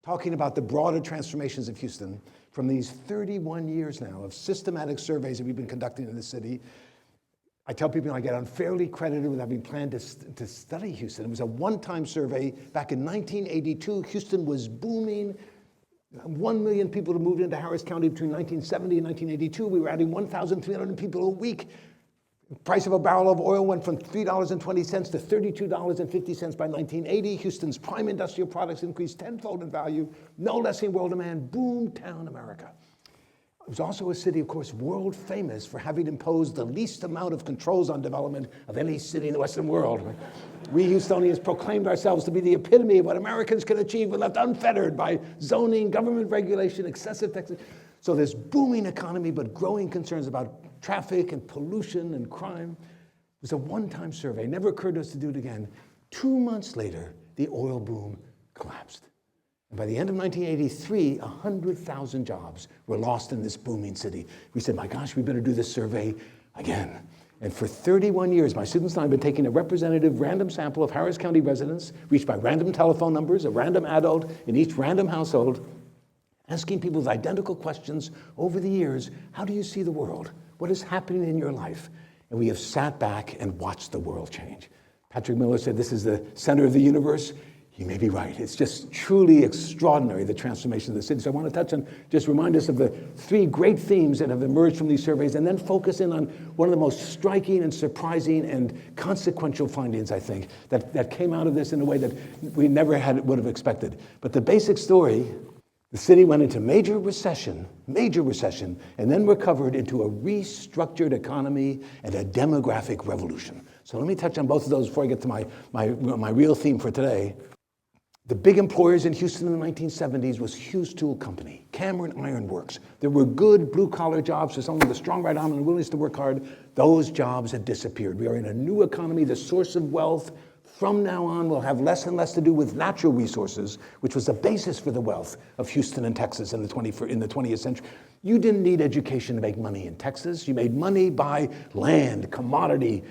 talking about the broader transformations of Houston from these 31 years now of systematic surveys that we've been conducting in the city. I tell people I get unfairly credited with having planned to study Houston. It was a one-time survey. Back in 1982, Houston was booming. 1 million people moved into Harris County between 1970 and 1982. We were adding 1,300 people a week. The price of a barrel of oil went from $3.20 to $32.50 by 1980. Houston's prime industrial products increased tenfold in value. No lessening world demand. Boom town America. It was also a city, of course, world famous for having imposed the least amount of controls on development of any city in the Western world. We Houstonians proclaimed ourselves to be the epitome of what Americans can achieve when left unfettered by zoning, government regulation, excessive taxes. So this booming economy, but growing concerns about traffic and pollution and crime. It was a one-time survey. Never occurred to us to do it again. 2 months later, the oil boom collapsed. And by the end of 1983, 100,000 jobs were lost in this booming city. We said, my gosh, we better do this survey again. And for 31 years, my students and I have been taking a representative random sample of Harris County residents, reached by random telephone numbers, a random adult in each random household, asking people with identical questions over the years, how do you see the world? What is happening in your life? And we have sat back and watched the world change. Patrick Miller said, this is the center of the universe. He may be right. It's just truly extraordinary, the transformation of the city. So I want to touch on, just remind us of the 3 great themes that have emerged from these surveys, and then focus in on one of the most striking and surprising and consequential findings, I think, that came out of this in a way that we never would have expected. But the basic story, the city went into major recession, and then recovered into a restructured economy and a demographic revolution. So let me touch on both of those before I get to my real theme for today. The big employers in Houston in the 1970s was Hughes Tool Company, Cameron Iron Works. There were good blue-collar jobs for someone with a strong right arm and a willingness to work hard. Those jobs have disappeared. We are in a new economy. The source of wealth from now on will have less and less to do with natural resources, which was the basis for the wealth of Houston and Texas in the 20th century. You didn't need education to make money in Texas. You made money by land, commodity,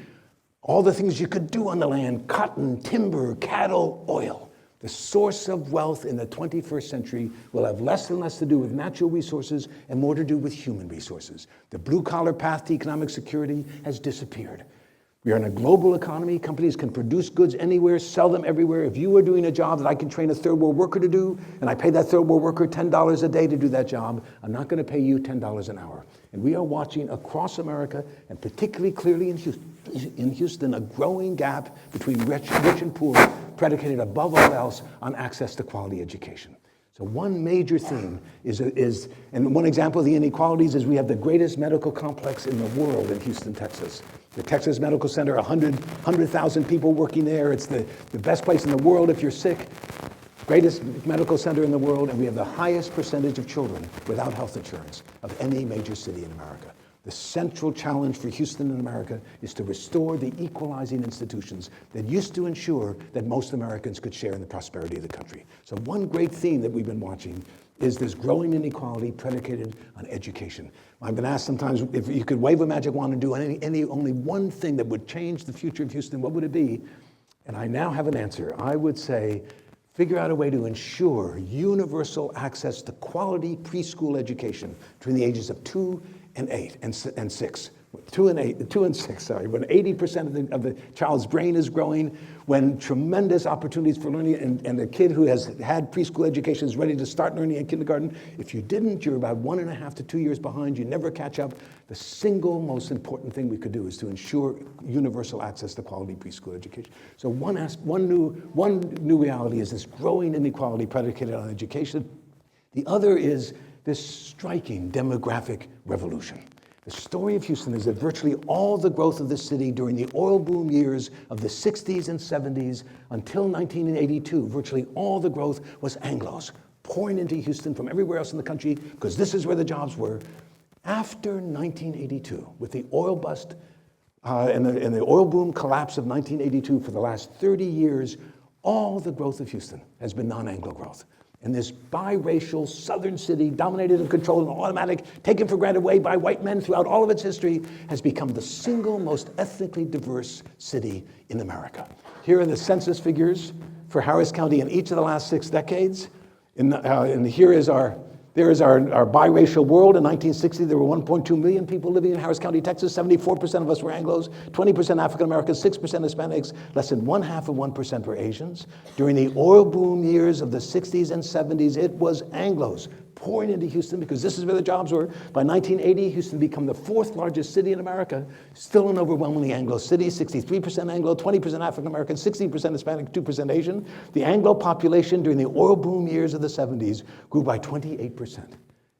all the things you could do on the land, cotton, timber, cattle, oil. The source of wealth in the 21st century will have less and less to do with natural resources and more to do with human resources. The blue-collar path to economic security has disappeared. We are in a global economy. Companies can produce goods anywhere, sell them everywhere. If you are doing a job that I can train a third world worker to do, and I pay that third world worker $10 a day to do that job, I'm not going to pay you $10 an hour. And we are watching across America, and particularly clearly in Houston, a growing gap between rich and poor, predicated above all else on access to quality education. So one major theme is, and one example of the inequalities is we have the greatest medical complex in the world in Houston, Texas. The Texas Medical Center, 100,000 people working there. It's the best place in the world if you're sick. Greatest medical center in the world, and we have the highest percentage of children without health insurance of any major city in America. The central challenge for Houston and America is to restore the equalizing institutions that used to ensure that most Americans could share in the prosperity of the country. So one great theme that we've been watching is this growing inequality predicated on education. I've been asked sometimes if you could wave a magic wand and do only one thing that would change the future of Houston, what would it be? And I now have an answer. I would say, figure out a way to ensure universal access to quality preschool education between the ages of 2 and 8 and 6. 2 and 6, when 80% of the child's brain is growing, when tremendous opportunities for learning, and the kid who has had preschool education is ready to start learning in kindergarten. If you didn't, you're about 1.5 to 2 years behind. You never catch up. The single most important thing we could do is to ensure universal access to quality preschool education. So one new reality is this growing inequality predicated on education. The other is this striking demographic revolution. The story of Houston is that virtually all the growth of this city during the oil boom years of the 60s and 70s until 1982, virtually all the growth was Anglos pouring into Houston from everywhere else in the country because this is where the jobs were. After 1982, with the oil bust and the oil boom collapse of 1982, for the last 30 years, all the growth of Houston has been non-Anglo growth. And this biracial southern city, dominated and controlled and automatic, taken for granted way by white men throughout all of its history, has become the single most ethnically diverse city in America. Here are the census figures for Harris County in each of the last 6 decades. And here is our biracial world. In 1960, there were 1.2 million people living in Harris County, Texas. 74% of us were Anglos, 20% African Americans, 6% Hispanics, less than 0.5% were Asians. During the oil boom years of the 60s and 70s, it was Anglos pouring into Houston because this is where the jobs were. By 1980, Houston became the 4th largest city in America, still an overwhelmingly Anglo city, 63% Anglo, 20% African American, 16% Hispanic, 2% Asian. The Anglo population during the oil boom years of the 70s grew by 28%.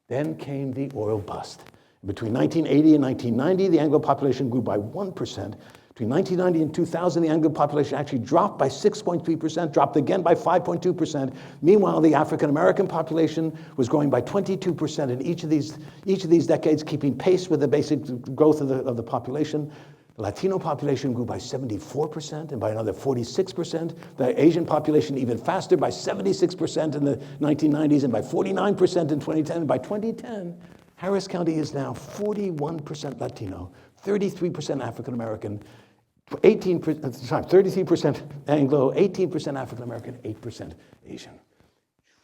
Then came the oil bust. Between 1980 and 1990, the Anglo population grew by 1%. Between 1990 and 2000, the Anglo population actually dropped by 6.3%, dropped again by 5.2%. Meanwhile, the African American population was growing by 22% in each of these decades, keeping pace with the basic growth of the population. The Latino population grew by 74% and by another 46%. The Asian population even faster, by 76% in the 1990s and by 49% in 2010. And by 2010, Harris County is now 41% Latino, 33% African American, 33% Anglo, 18% African American, 8% Asian.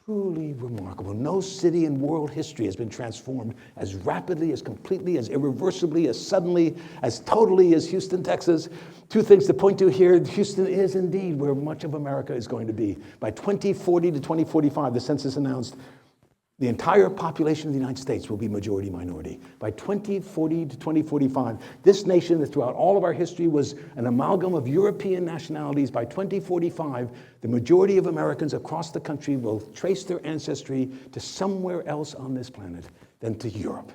Truly remarkable. No city in world history has been transformed as rapidly, as completely, as irreversibly, as suddenly, as totally as Houston, Texas. Two things to point to here. Houston is indeed where much of America is going to be. By 2040 to 2045, the census announced the entire population of the United States will be majority minority. By 2040 to 2045, this nation that throughout all of our history was an amalgam of European nationalities, by 2045, the majority of Americans across the country will trace their ancestry to somewhere else on this planet than to Europe.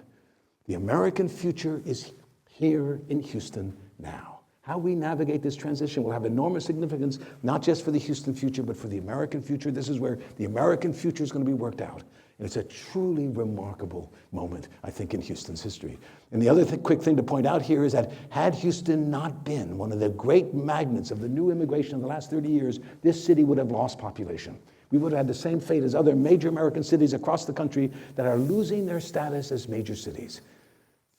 The American future is here in Houston now. How we navigate this transition will have enormous significance, not just for the Houston future, but for the American future. This is where the American future is going to be worked out. And it's a truly remarkable moment, I think, in Houston's history. And the other quick thing to point out here is that had Houston not been one of the great magnets of the new immigration of the last 30 years, this city would have lost population. We would have had the same fate as other major American cities across the country that are losing their status as major cities.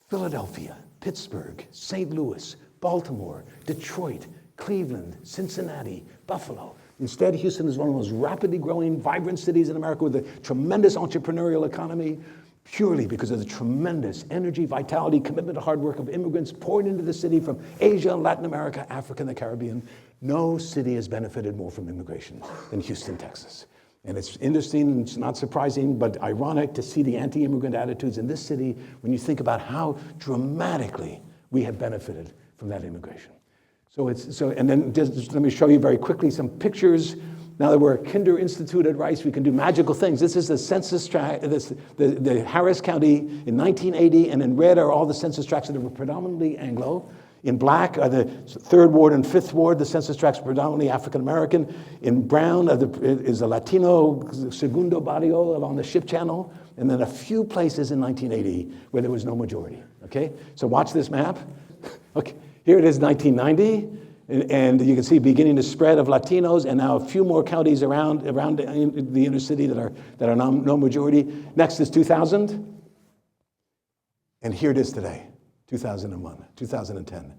Philadelphia, Pittsburgh, St. Louis, Baltimore, Detroit, Cleveland, Cincinnati, Buffalo. Instead, Houston is one of the most rapidly growing, vibrant cities in America with a tremendous entrepreneurial economy, purely because of the tremendous energy, vitality, commitment to hard work of immigrants pouring into the city from Asia, Latin America, Africa, and the Caribbean. No city has benefited more from immigration than Houston, Texas. And it's interesting, it's not surprising, but ironic to see the anti-immigrant attitudes in this city when you think about how dramatically we have benefited from that immigration. And then just let me show you very quickly some pictures. Now that we're a Kinder Institute at Rice, we can do magical things. This is the census tract, the Harris County in 1980, and in red are all the census tracts that were predominantly Anglo. In black are the 3rd Ward and 5th Ward. The census tracts predominantly African American. In brown is the Latino Segundo Barrio along the ship channel. And then a few places in 1980 where there was no majority. Okay, so watch this map. Okay. Here it is, 1990, and you can see beginning to spread of Latinos, and now a few more counties around the inner city that are no majority. Next is 2000, and here it is today, 2001, 2010.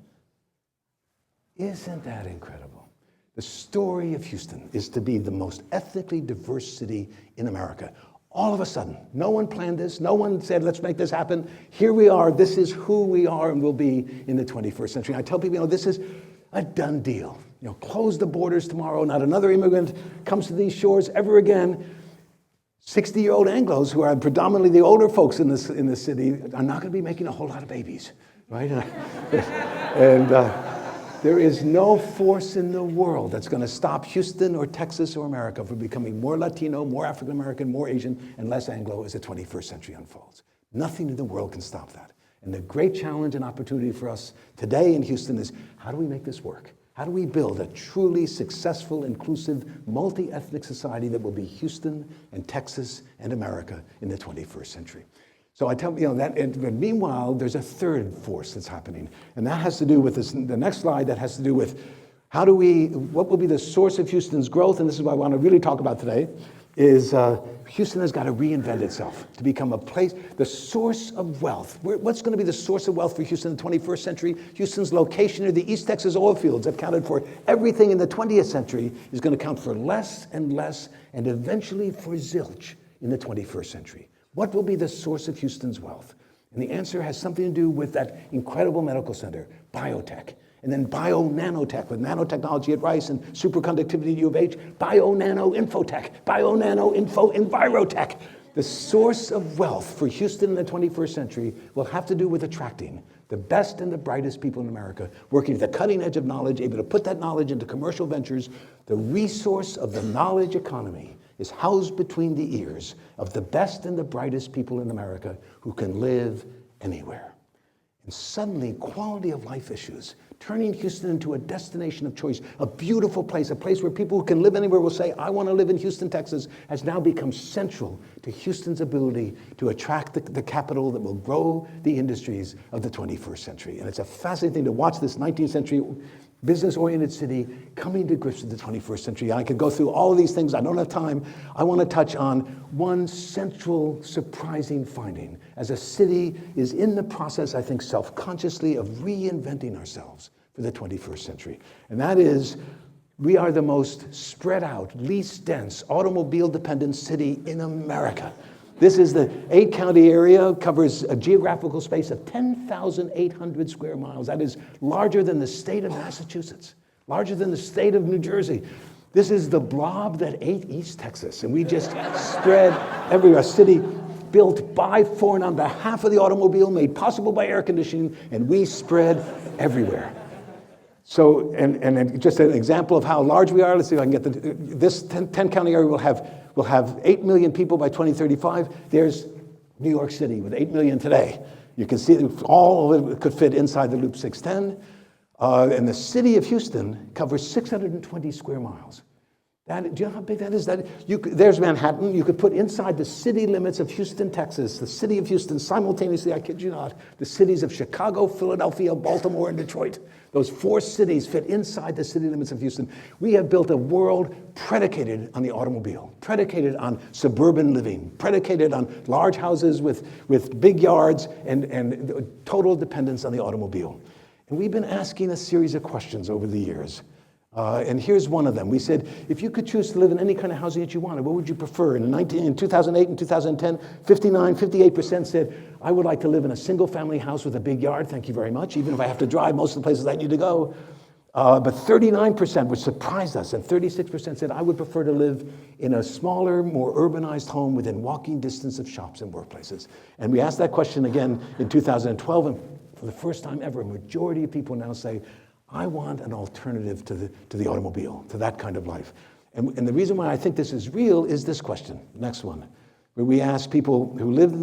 Isn't that incredible? The story of Houston is to be the most ethnically diverse city in America. All of a sudden, no one planned this. No one said, let's make this happen. Here we are. This is who we are and will be in the 21st century. I tell people, this is a done deal. Close the borders tomorrow. Not another immigrant comes to these shores ever again. 60-year-old Anglos, who are predominantly the older folks in this city, are not going to be making a whole lot of babies, right? And there is no force in the world that's going to stop Houston or Texas or America from becoming more Latino, more African American, more Asian, and less Anglo as the 21st century unfolds. Nothing in the world can stop that. And the great challenge and opportunity for us today in Houston is, how do we make this work? How do we build a truly successful, inclusive, multi-ethnic society that will be Houston and Texas and America in the 21st century? So I tell you, but meanwhile, there's a third force that's happening. And that has to do with the next slide, that has to do with what will be the source of Houston's growth? And this is what I want to really talk about today. is Houston has got to reinvent itself to become a place, the source of wealth. What's going to be the source of wealth for Houston in the 21st century? Houston's location near the East Texas oil fields have counted for everything in the 20th century is going to count for less and less, and eventually for zilch in the 21st century. What will be the source of Houston's wealth? And the answer has something to do with that incredible medical center, biotech. And then bio-nanotech with nanotechnology at Rice and superconductivity at U of H, bio-nano-infotech, bio-nano-info-envirotech. The source of wealth for Houston in the 21st century will have to do with attracting the best and the brightest people in America, working at the cutting edge of knowledge, able to put that knowledge into commercial ventures. The resource of the knowledge economy is housed between the ears of the best and the brightest people in America who can live anywhere. And suddenly, quality of life issues, turning Houston into a destination of choice, a beautiful place, a place where people who can live anywhere will say, I want to live in Houston, Texas, has now become central to Houston's ability to attract the capital that will grow the industries of the 21st century. And it's a fascinating thing to watch this 19th century business-oriented city coming to grips with the 21st century. I could go through all of these things. I don't have time. I want to touch on one central, surprising finding as a city is in the process, I think, self-consciously of reinventing ourselves for the 21st century. And that is, we are the most spread out, least dense, automobile-dependent city in America. This is the 8-county area, covers a geographical space of 10,800 square miles. That is larger than the state of Massachusetts, larger than the state of New Jersey. This is the blob that ate East Texas, and we just spread everywhere. A city built by, for, and on behalf of the automobile, made possible by air conditioning, and we spread everywhere. So, and just an example of how large we are, let's see if I can get this 10-county area will have 8 million people by 2035. There's New York City with 8 million today. You can see all of it could fit inside the Loop 610. And the city of Houston covers 620 square miles. Do you know how big that is? There's Manhattan. You could put inside the city limits of Houston, Texas, the city of Houston, simultaneously, I kid you not, the cities of Chicago, Philadelphia, Baltimore, and Detroit. Those 4 cities fit inside the city limits of Houston. We have built a world predicated on the automobile, predicated on suburban living, predicated on large houses with big yards and total dependence on the automobile. And we've been asking a series of questions over the years. And here's one of them. We said, if you could choose to live in any kind of housing that you wanted, what would you prefer? In 2008 and 2010, 58% said, I would like to live in a single-family house with a big yard, thank you very much, even if I have to drive most of the places I need to go. But 39%, which surprised us, and 36% said, I would prefer to live in a smaller, more urbanized home within walking distance of shops and workplaces. And we asked that question again in 2012, and for the first time ever, a majority of people now say, I want an alternative to the automobile, to that kind of life. And the reason why I think this is real is this question, next one, where we asked people who lived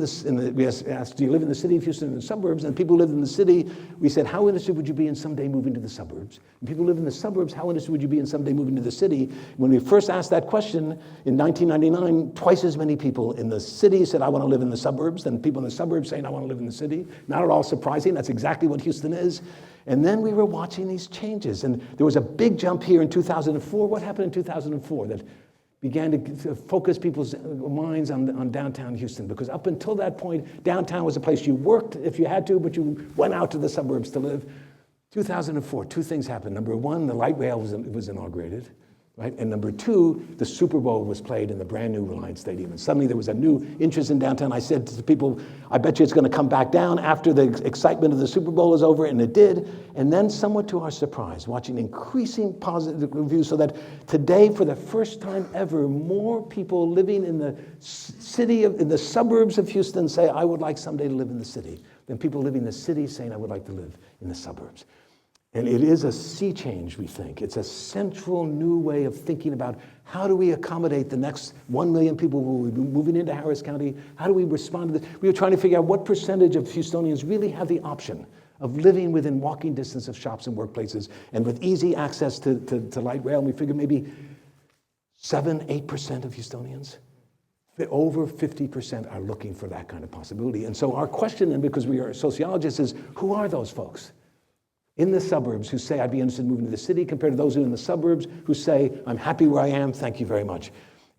we asked, do you live in the city of Houston or in the suburbs? And people who lived in the city, we said, how interested would you be in someday moving to the suburbs? And people who live in the suburbs, how interested would you be in someday moving to the city? When we first asked that question in 1999, twice as many people in the city said, I want to live in the suburbs, than people in the suburbs saying, I want to live in the city. Not at all surprising, that's exactly what Houston is. And then we were watching these changes, and there was a big jump here in 2004. What happened in 2004 that began to focus people's minds on downtown Houston? Because up until that point, downtown was a place you worked if you had to, but you went out to the suburbs to live. 2004, 2 things happened. Number 1, the light rail was inaugurated. Right? And number 2, the Super Bowl was played in the brand new Reliance Stadium. And suddenly there was a new interest in downtown. I said to people, I bet you it's going to come back down after the excitement of the Super Bowl is over, and it did. And then somewhat to our surprise, watching increasing positive reviews, so that today, for the first time ever, more people living in the in the suburbs of Houston say, I would like someday to live in the city, than people living in the city saying, I would like to live in the suburbs. And it is a sea change, we think. It's a central new way of thinking about how do we accommodate the next 1 million people who will be moving into Harris County? How do we respond to this? We were trying to figure out what percentage of Houstonians really have the option of living within walking distance of shops and workplaces and with easy access to light rail. And we figured maybe 7-8% of Houstonians. Over 50% are looking for that kind of possibility. And so our question then, because we are sociologists, is who are those folks in the suburbs who say, I'd be interested in moving to the city, compared to those who are in the suburbs who say, I'm happy where I am, thank you very much.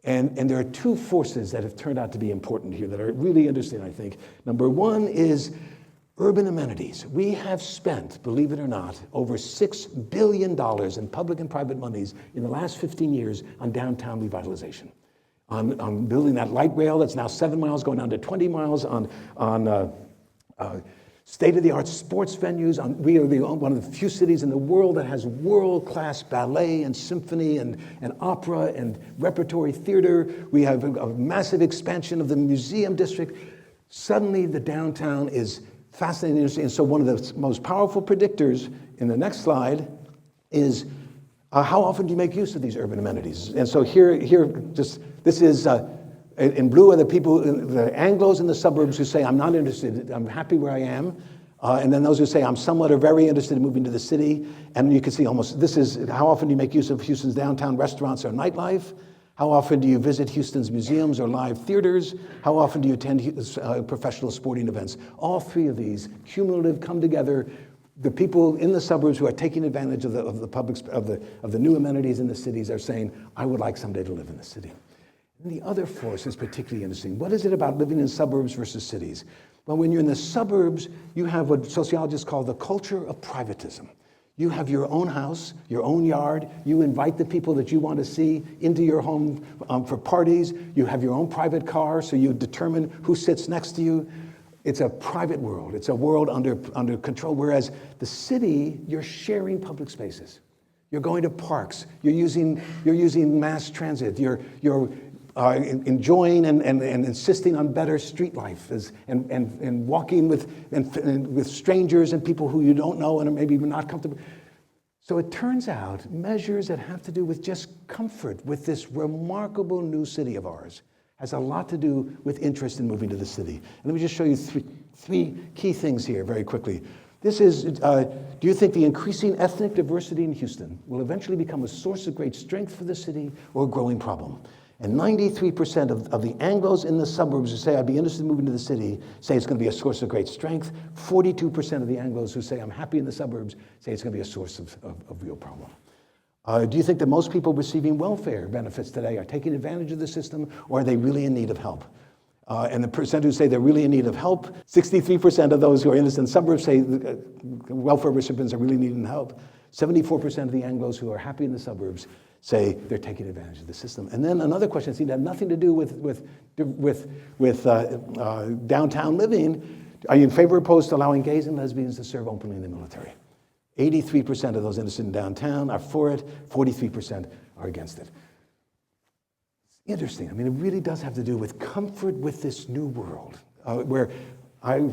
And there are two forces that have turned out to be important here that are really interesting, I think. Number one is urban amenities. We have spent, believe it or not, over $6 billion in public and private monies in the last 15 years on downtown revitalization. On building that light rail that's now 7 miles, going down to 20 miles, on state-of-the-art sports venues. We are one of the few cities in the world that has world-class ballet and symphony and opera and repertory theater. We have a massive expansion of the museum district. Suddenly, the downtown is fascinating and interesting. And so one of the most powerful predictors in the next slide is how often do you make use of these urban amenities? And so this is in blue are the people, the Anglos in the suburbs who say, I'm not interested, I'm happy where I am. And then those who say, I'm somewhat or very interested in moving to the city. And you can see this is how often do you make use of Houston's downtown restaurants or nightlife? How often do you visit Houston's museums or live theaters? How often do you attend professional sporting events? All three of these cumulative come together. The people in the suburbs who are taking advantage of the new amenities in the cities are saying, I would like someday to live in the city. And the other force is particularly interesting. What is it about living in suburbs versus cities? Well, when you're in the suburbs, you have what sociologists call the culture of privatism. You have your own house, your own yard. You invite the people that you want to see into your home for parties. You have your own private car, so you determine who sits next to you. It's a private world. It's a world under control, whereas the city, you're sharing public spaces. You're going to parks. You're using mass transit. You're enjoying and insisting on better street life and walking with strangers and people who you don't know and are maybe not comfortable. So it turns out measures that have to do with just comfort with this remarkable new city of ours has a lot to do with interest in moving to the city. And let me just show you three key things here very quickly. This is, do you think the increasing ethnic diversity in Houston will eventually become a source of great strength for the city or a growing problem? And 93% of the Anglos in the suburbs who say, I'd be interested in moving to the city, say it's going to be a source of great strength. 42% of the Anglos who say, I'm happy in the suburbs, say it's going to be a source of real problem. Do you think that most people receiving welfare benefits today are taking advantage of the system, or are they really in need of help? And the percent who say they're really in need of help, 63% of those who are interested in suburbs say welfare recipients are really needing help. 74% of the Anglos who are happy in the suburbs say they're taking advantage of the system. And then another question that seemed to have nothing to do with downtown living. Are you in favor or opposed to allowing gays and lesbians to serve openly in the military? 83% of those interested in downtown are for it, 43% are against it. It's interesting. I mean, it really does have to do with comfort with this new world, where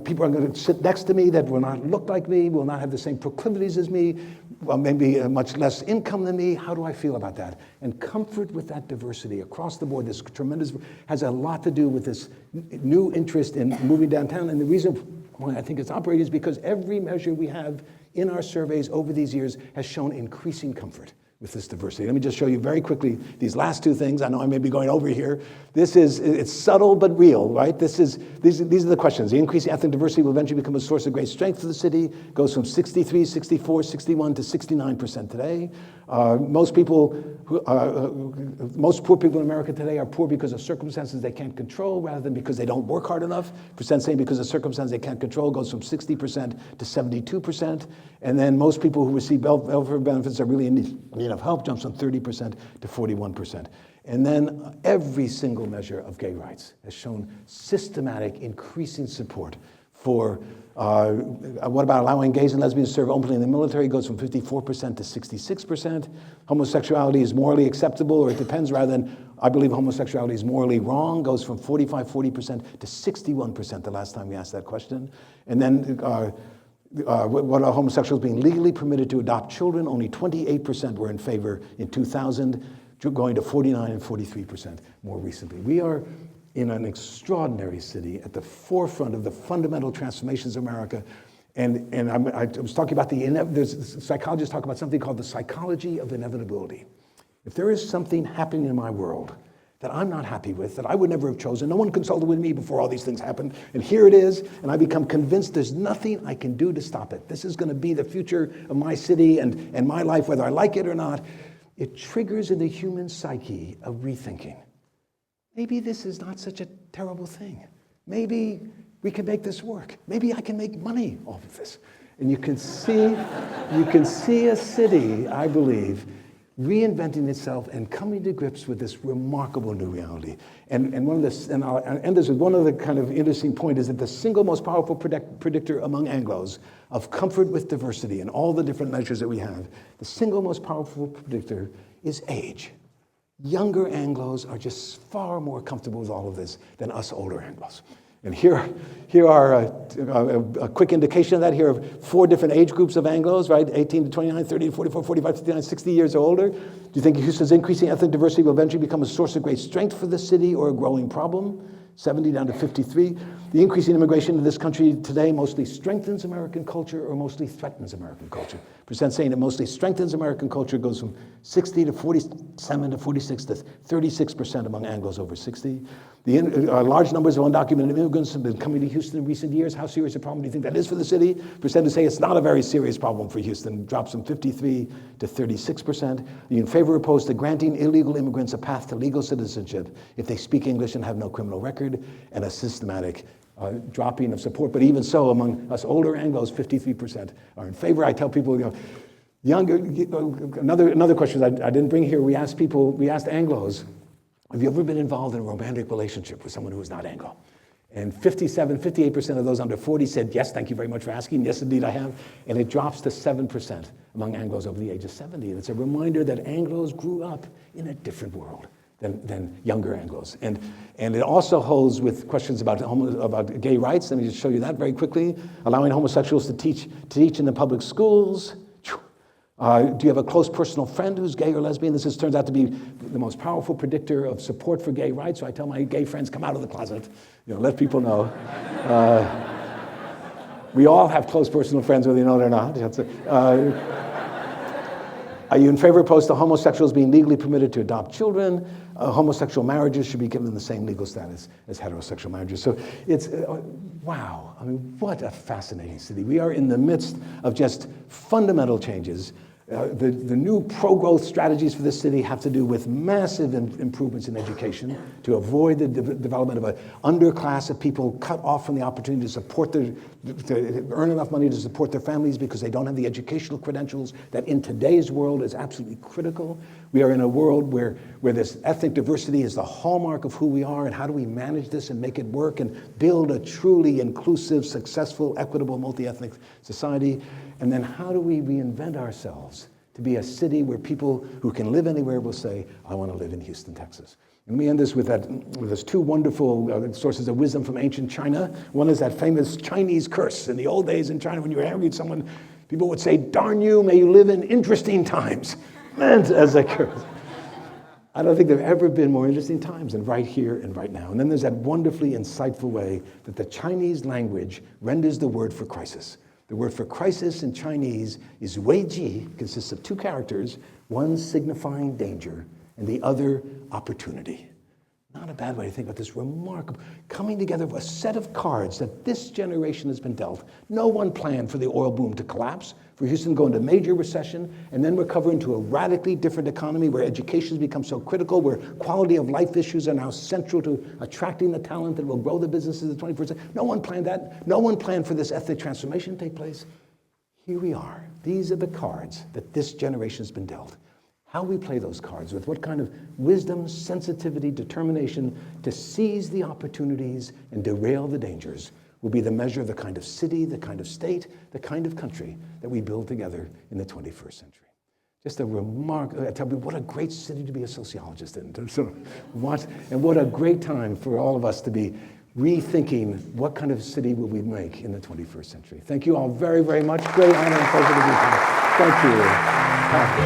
people are going to sit next to me that will not look like me, will not have the same proclivities as me, well, maybe much less income than me. How do I feel about that? And comfort with that diversity across the board, this tremendous, has a lot to do with this new interest in moving downtown. And the reason why I think it's operating is because every measure we have in our surveys over these years has shown increasing comfort with this diversity. Let me just show you very quickly these last two things. I know I may be going over here. It's subtle but real, right? These are the questions. The increasing ethnic diversity will eventually become a source of great strength for the city. Goes from 63, 64, 61 to 69% today. Most poor people in America today are poor because of circumstances they can't control rather than because they don't work hard enough. Percent saying because of circumstances they can't control goes from 60% to 72%. And then most people who receive welfare benefits are really in need of help, jumps from 30% to 41%. And then every single measure of gay rights has shown systematic increasing support for what about allowing gays and lesbians to serve openly in the military? Goes from 54% to 66%. Homosexuality is morally acceptable, or it depends, rather than I believe homosexuality is morally wrong, goes from 40% to 61% the last time we asked that question. And then what are homosexuals being legally permitted to adopt children? Only 28% were in favor in 2000, going to 49 and 43% more recently. We are in an extraordinary city at the forefront of the fundamental transformations of America. And I was talking about psychologists talk about something called the psychology of inevitability. If there is something happening in my world that I'm not happy with, that I would never have chosen, no one consulted with me before all these things happened, and here it is, and I become convinced there's nothing I can do to stop it. This is going to be the future of my city and my life, whether I like it or not. It triggers in the human psyche a rethinking. maybe this is not such a terrible thing. Maybe we can make this work. Maybe I can make money off of this. And you can see a city, I believe, reinventing itself and coming to grips with this remarkable new reality. And I'll end this with one other kind of interesting point, is that the single most powerful predictor among Anglos of comfort with diversity and all the different measures that we have, the single most powerful predictor is age. Younger Anglos are just far more comfortable with all of this than us older Anglos. And here are a quick indication of that. Here are 4 different age groups of Anglos, right? 18 to 29, 30 to 44, 45, 59, 60 years or older. Do you think Houston's increasing ethnic diversity will eventually become a source of great strength for the city or a growing problem? 70 down to 53. The increasing immigration in this country today mostly strengthens American culture or mostly threatens American culture. Percent saying it mostly strengthens American culture goes from 60 to 47 to 46 to 36% among Anglos over 60. Large numbers of undocumented immigrants have been coming to Houston in recent years. How serious a problem do you think that is for the city? Percentage say it's not a very serious problem for Houston. Drops from 53 to 36%. Are you in favor or opposed to granting illegal immigrants a path to legal citizenship if they speak English and have no criminal record, and a systematic dropping of support? But even so, among us older Anglos, 53% are in favor. I tell people, younger. Another question I didn't bring here. We asked Anglos, have you ever been involved in a romantic relationship with someone who is not Anglo? And 58% of those under 40 said, yes, thank you very much for asking. Yes, indeed, I have. And it drops to 7% among Anglos over the age of 70. And it's a reminder that Anglos grew up in a different world than younger Anglos. And it also holds with questions about gay rights. Let me just show you that very quickly. Allowing homosexuals to teach in the public schools. Do you have a close personal friend who's gay or lesbian? This turns out to be the most powerful predictor of support for gay rights. So I tell my gay friends, come out of the closet. Let people know. We all have close personal friends, whether you know it or not. Are you in favor or opposed to homosexuals being legally permitted to adopt children? Homosexual marriages should be given the same legal status as heterosexual marriages. So it's, wow, I mean, what a fascinating city. We are in the midst of just fundamental changes. The new pro-growth strategies for this city have to do with massive improvements in education to avoid the development of an underclass of people cut off from the opportunity to earn enough money to support their families because they don't have the educational credentials that in today's world is absolutely critical. We are in a world where this ethnic diversity is the hallmark of who we are, and how do we manage this and make it work and build a truly inclusive, successful, equitable, multi-ethnic society? And then how do we reinvent ourselves to be a city where people who can live anywhere will say, I want to live in Houston, Texas. And we end this with those 2 wonderful sources of wisdom from ancient China. One is that famous Chinese curse. In the old days in China, when you were angry at someone, people would say, darn you, may you live in interesting times. Meant as a curse. I don't think there have ever been more interesting times than right here and right now. And then there's that wonderfully insightful way that the Chinese language renders the word for crisis. The word for crisis in Chinese is weiji, consists of 2 characters, one signifying danger and the other opportunity. Not a bad way to think about this remarkable coming together of a set of cards that this generation has been dealt. No one planned for the oil boom to collapse, for Houston to go into major recession, and then recover into a radically different economy where education has become so critical, where quality of life issues are now central to attracting the talent that will grow the businesses of the 21st century. No one planned that. No one planned for this ethnic transformation to take place. Here we are. These are the cards that this generation has been dealt. How we play those cards, with what kind of wisdom, sensitivity, determination to seize the opportunities and derail the dangers will be the measure of the kind of city, the kind of state, the kind of country that we build together in the 21st century. Just a remarkable, I tell you, what a great city to be a sociologist in. And what a great time for all of us to be rethinking what kind of city will we make in the 21st century. Thank you all very, very much. Great honor and pleasure to be here. Thank you.